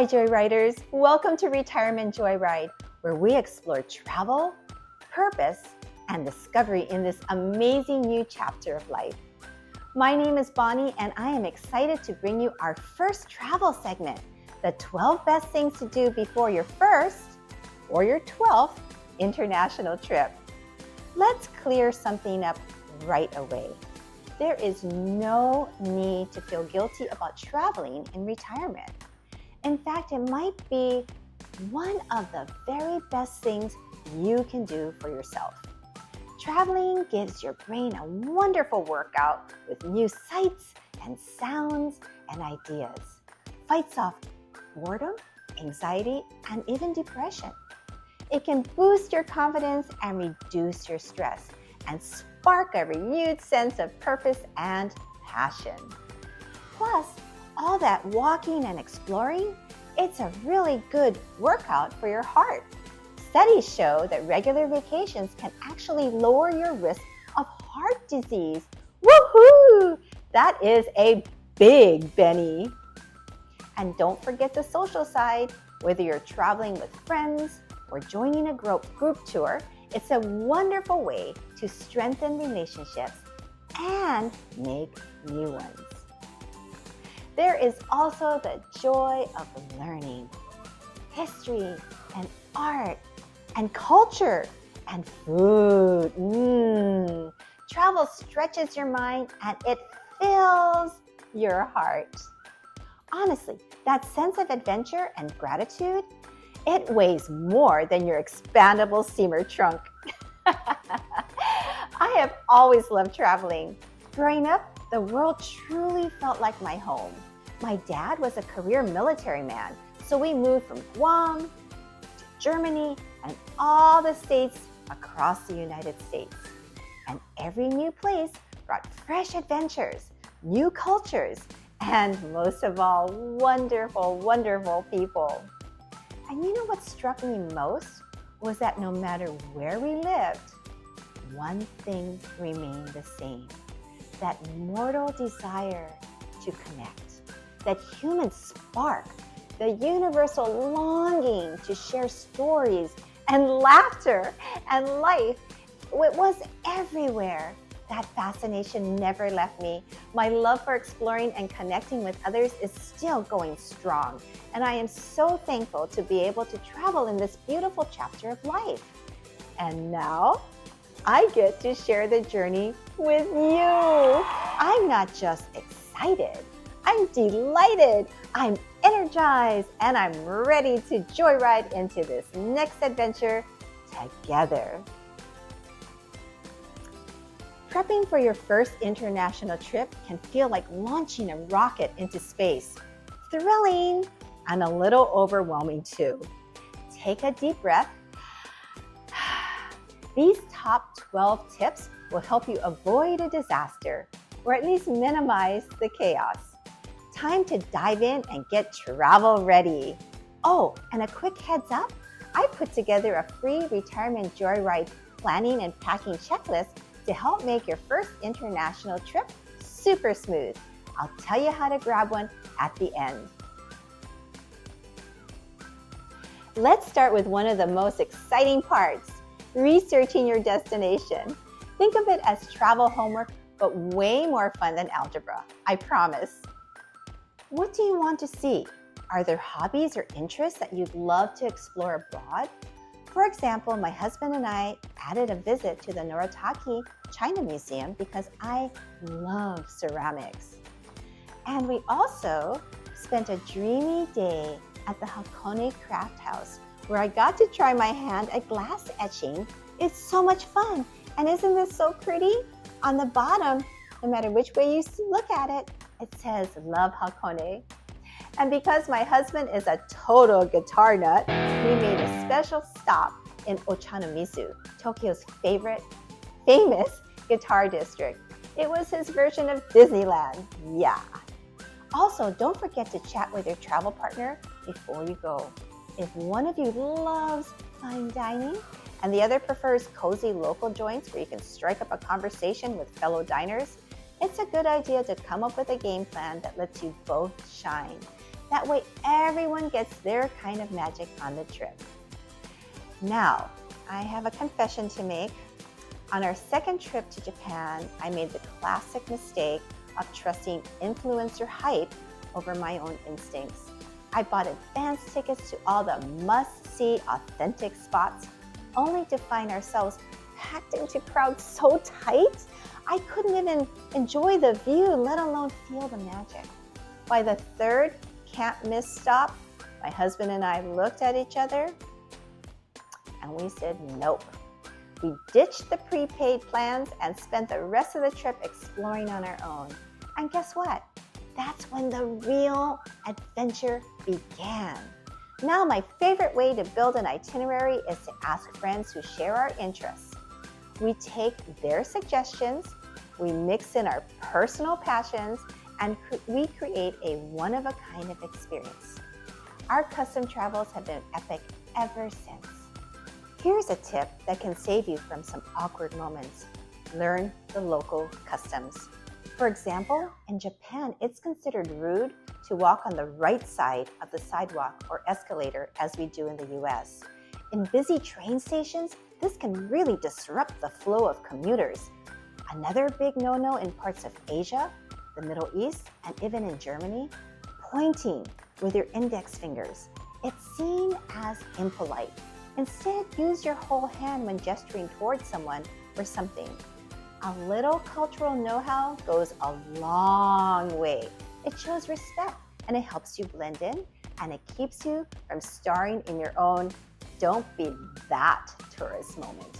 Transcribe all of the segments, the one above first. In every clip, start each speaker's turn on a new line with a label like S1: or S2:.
S1: Hi Joyriders, welcome to Retirement Joyride, where we explore travel, purpose, and discovery in this amazing new chapter of life. My name is Bonnie and I am excited to bring you our first travel segment, the 12 best things to do before your first or your 12th international trip. Let's clear something up right away. There is no need to feel guilty about traveling in retirement. In fact, it might be one of the very best things you can do for yourself. Traveling gives your brain a wonderful workout with new sights and sounds and ideas. Fights off boredom, anxiety, and even depression. It can boost your confidence and reduce your stress and spark a renewed sense of purpose and passion. Plus, all that walking and exploring, it's a really good workout for your heart. Studies show that regular vacations can actually lower your risk of heart disease. Woohoo! That is a big Benny. And don't forget the social side. Whether you're traveling with friends or joining a group tour, it's a wonderful way to strengthen relationships and make new ones. There is also the joy of learning, history and art and culture and food. Travel stretches your mind and it fills your heart. Honestly, that sense of adventure and gratitude, it weighs more than your expandable steamer trunk. I have always loved traveling. Growing up, the world truly felt like my home. My dad was a career military man, so we moved from Guam to Germany and all the states across the United States. And every new place brought fresh adventures, new cultures, and most of all, wonderful, wonderful people. And you know what struck me most was that no matter where we lived, one thing remained the same. That mortal desire to connect, that human spark, the universal longing to share stories and laughter and life. It was everywhere. That fascination never left me. My love for exploring and connecting with others is still going strong, and I am so thankful to be able to travel in this beautiful chapter of life. And now, I get to share the journey with you. I'm not just excited, I'm delighted, I'm energized, and I'm ready to joyride into this next adventure together. Prepping for your first international trip can feel like launching a rocket into space. Thrilling and a little overwhelming too. Take a deep breath. These top 12 tips will help you avoid a disaster, or at least minimize the chaos. Time to dive in and get travel ready. Oh, and a quick heads up, I put together a free Retirement Joyride planning and packing checklist to help make your first international trip super smooth. I'll tell you how to grab one at the end. Let's start with one of the most exciting parts, researching your destination. Think of it as travel homework, but way more fun than algebra, I promise. What do you want to see? Are there hobbies or interests that you'd love to explore abroad? For example, my husband and I added a visit to the Noritake China Museum because I love ceramics. And we also spent a dreamy day at the Hakone Craft House, where I got to try my hand at glass etching. It's so much fun. And isn't this so pretty? On the bottom, no matter which way you look at it, it says Love Hakone. And because my husband is a total guitar nut, we made a special stop in Ochanomizu, Tokyo's famous guitar district. It was his version of Disneyland, yeah. Also, don't forget to chat with your travel partner before you go. If one of you loves fine dining and the other prefers cozy local joints where you can strike up a conversation with fellow diners, it's a good idea to come up with a game plan that lets you both shine. That way everyone gets their kind of magic on the trip. Now, I have a confession to make. On our second trip to Japan, I made the classic mistake of trusting influencer hype over my own instincts. I bought advance tickets to all the must-see authentic spots, only to find ourselves packed into crowds so tight, I couldn't even enjoy the view, let alone feel the magic. By the third can't miss stop, my husband and I looked at each other and we said nope. We ditched the prepaid plans and spent the rest of the trip exploring on our own. And guess what? That's when the real adventure began. Now, my favorite way to build an itinerary is to ask friends who share our interests. We take their suggestions, we mix in our personal passions, and we create a one-of-a-kind of experience. Our custom travels have been epic ever since. Here's a tip that can save you from some awkward moments. Learn the local customs. For example, in Japan, it's considered rude to walk on the right side of the sidewalk or escalator as we do in the US. In busy train stations, this can really disrupt the flow of commuters. Another big no-no in parts of Asia, the Middle East, and even in Germany, pointing with your index fingers. It's seen as impolite. Instead, use your whole hand when gesturing towards someone or something. A little cultural know-how goes a long way. It shows respect and it helps you blend in, and it keeps you from starring in your own "don't be that" tourist moment.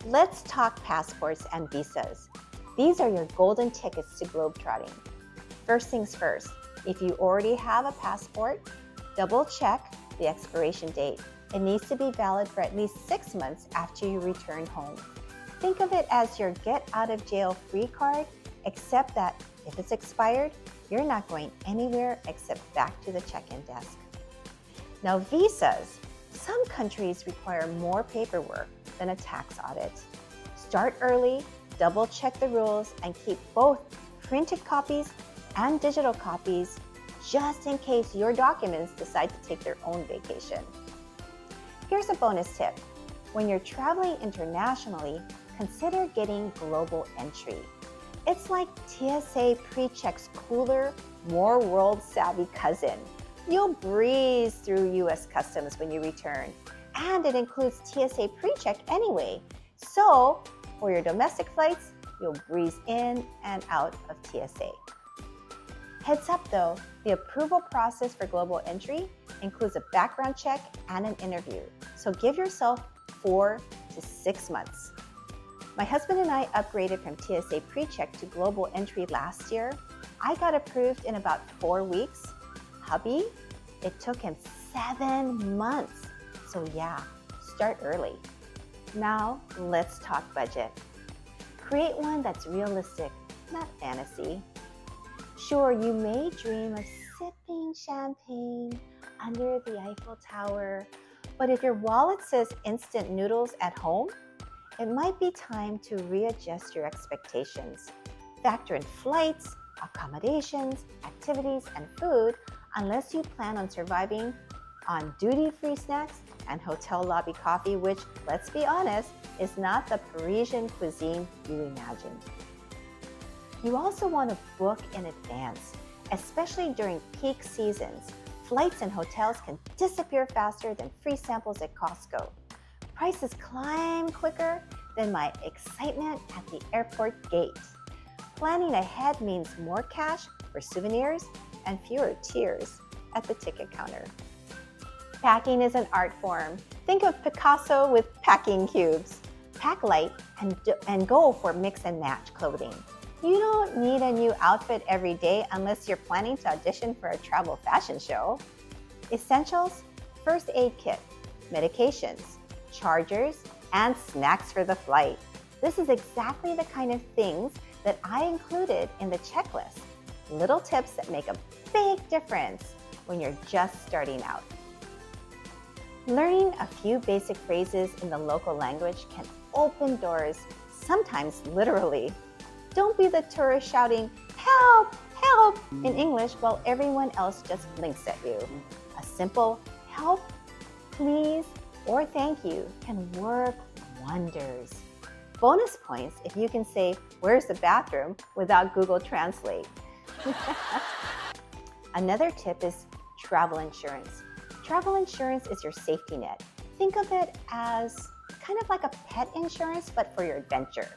S1: Let's talk passports and visas. These are your golden tickets to globetrotting. First things first, if you already have a passport, double check the expiration date. It needs to be valid for at least 6 months after you return home. Think of it as your get out of jail free card, except that if it's expired, you're not going anywhere except back to the check-in desk. Now, visas. Some countries require more paperwork than a tax audit. Start early, double check the rules, and keep both printed copies and digital copies just in case your documents decide to take their own vacation. Here's a bonus tip. When you're traveling internationally, consider getting global entry. It's like TSA PreCheck's cooler, more world-savvy cousin. You'll breeze through US Customs when you return, and it includes TSA PreCheck anyway. So, for your domestic flights, you'll breeze in and out of TSA. Heads up though, the approval process for global entry includes a background check and an interview, so give yourself 4 to 6 months. My husband and I upgraded from TSA PreCheck to global entry last year. I got approved in about 4 weeks. Hubby, it took him 7 months. So yeah, start early. Now let's talk budget. Create one that's realistic, not fantasy. Sure, you may dream of sipping champagne under the Eiffel Tower, but if your wallet says instant noodles at home, it might be time to readjust your expectations. Factor in flights, accommodations, activities, and food unless you plan on surviving on duty-free snacks and hotel lobby coffee, which, let's be honest, is not the Parisian cuisine you imagined. You also want to book in advance, especially during peak seasons. Flights and hotels can disappear faster than free samples at Costco. Prices climb quicker than my excitement at the airport gate. Planning ahead means more cash for souvenirs and fewer tears at the ticket counter. Packing is an art form. Think of Picasso with packing cubes. Pack light and go for mix and match clothing. You don't need a new outfit every day unless you're planning to audition for a travel fashion show. Essentials: first aid kit, medications, chargers, and snacks for the flight. This is exactly the kind of things that I included in the checklist. Little tips that make a big difference when you're just starting out. Learning a few basic phrases in the local language can open doors, sometimes literally. Don't be the tourist shouting, "Help! Help!" help in English while everyone else just blinks at you. A simple help, please, or thank you can work wonders. Bonus points if you can say, "Where's the bathroom?" without Google Translate. Another tip is travel insurance. Travel insurance is your safety net. Think of it as kind of like a pet insurance, but for your adventure.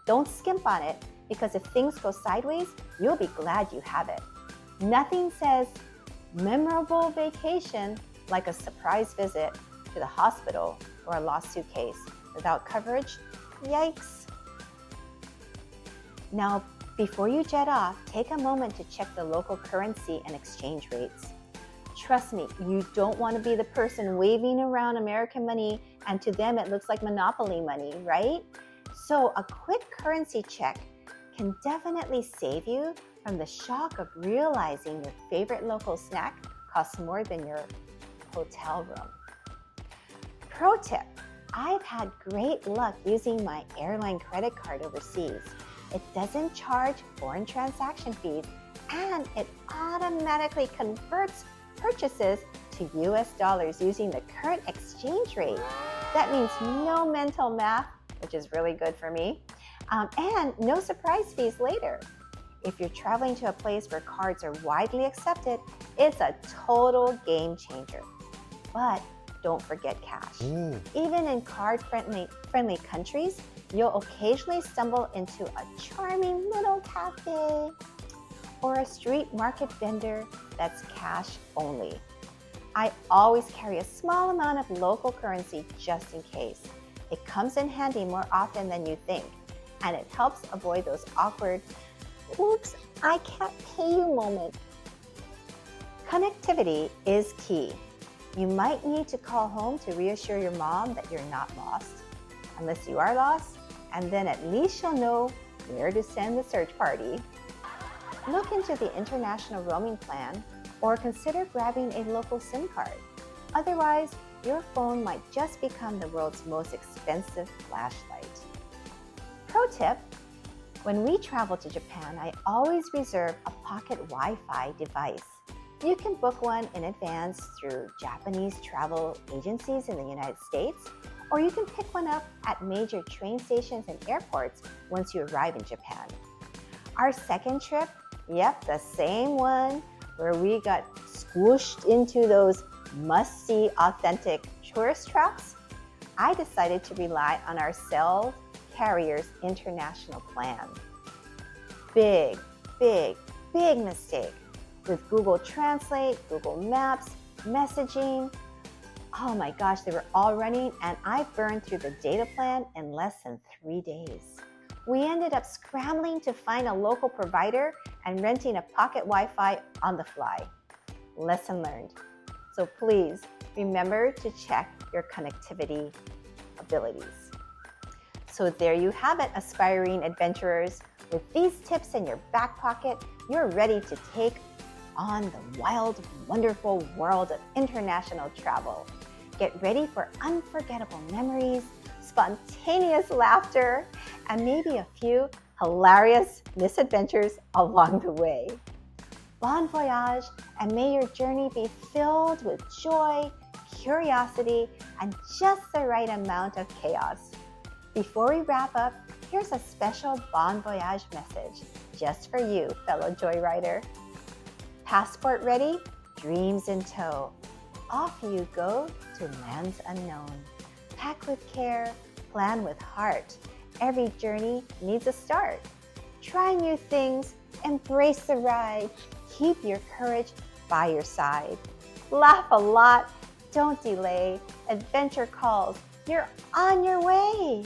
S1: Don't skimp on it, because if things go sideways, you'll be glad you have it. Nothing says memorable vacation like a surprise visit to the hospital or a lost suitcase. Without coverage, yikes. Now, before you jet off, take a moment to check the local currency and exchange rates. Trust me, you don't want to be the person waving around American money and to them it looks like Monopoly money, right? So a quick currency check can definitely save you from the shock of realizing your favorite local snack costs more than your hotel room. Pro tip, I've had great luck using my airline credit card overseas. It doesn't charge foreign transaction fees and it automatically converts purchases to US dollars using the current exchange rate. That means no mental math, which is really good for me, and no surprise fees later. If you're traveling to a place where cards are widely accepted, it's a total game changer. But don't forget cash. Even in card-friendly countries, you'll occasionally stumble into a charming little cafe or a street market vendor that's cash only. I always carry a small amount of local currency just in case. It comes in handy more often than you think, and it helps avoid those awkward, "oops, I can't pay you" moments. Connectivity is key. You might need to call home to reassure your mom that you're not lost, unless you are lost, and then at least you'll know where to send the search party. Look into the international roaming plan or consider grabbing a local SIM card. Otherwise, your phone might just become the world's most expensive flashlight. Pro tip, when we travel to Japan, I always reserve a pocket Wi-Fi device. You can book one in advance through Japanese travel agencies in the United States, or you can pick one up at major train stations and airports once you arrive in Japan. Our second trip, yep, the same one where we got squished into those must-see authentic tourist traps, I decided to rely on our cell carrier's international plan. Big mistake. With Google Translate, Google Maps, messaging, oh my gosh, they were all running and I burned through the data plan in less than 3 days. We ended up scrambling to find a local provider and renting a pocket Wi-Fi on the fly. Lesson learned. So please remember to check your connectivity abilities. So there you have it, aspiring adventurers. With these tips in your back pocket, you're ready to take on the wild, wonderful world of international travel. Get ready for unforgettable memories, spontaneous laughter, and maybe a few hilarious misadventures along the way. Bon voyage, and may your journey be filled with joy, curiosity, and just the right amount of chaos. Before we wrap up, here's a special bon voyage message just for you, fellow joyrider. Passport ready, dreams in tow. Off you go to lands unknown. Pack with care, plan with heart. Every journey needs a start. Try new things, embrace the ride. Keep your courage by your side. Laugh a lot, don't delay. Adventure calls, you're on your way.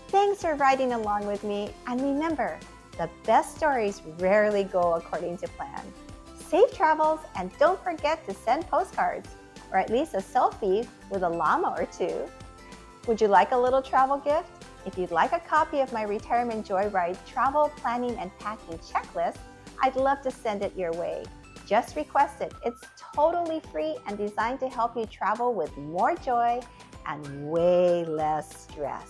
S1: Thanks for riding along with me, and remember, the best stories rarely go according to plan. Safe travels, and don't forget to send postcards, or at least a selfie with a llama or two. Would you like a little travel gift? If you'd like a copy of my Retirement Joyride Travel Planning and Packing Checklist, I'd love to send it your way. Just request it. It's totally free and designed to help you travel with more joy and way less stress.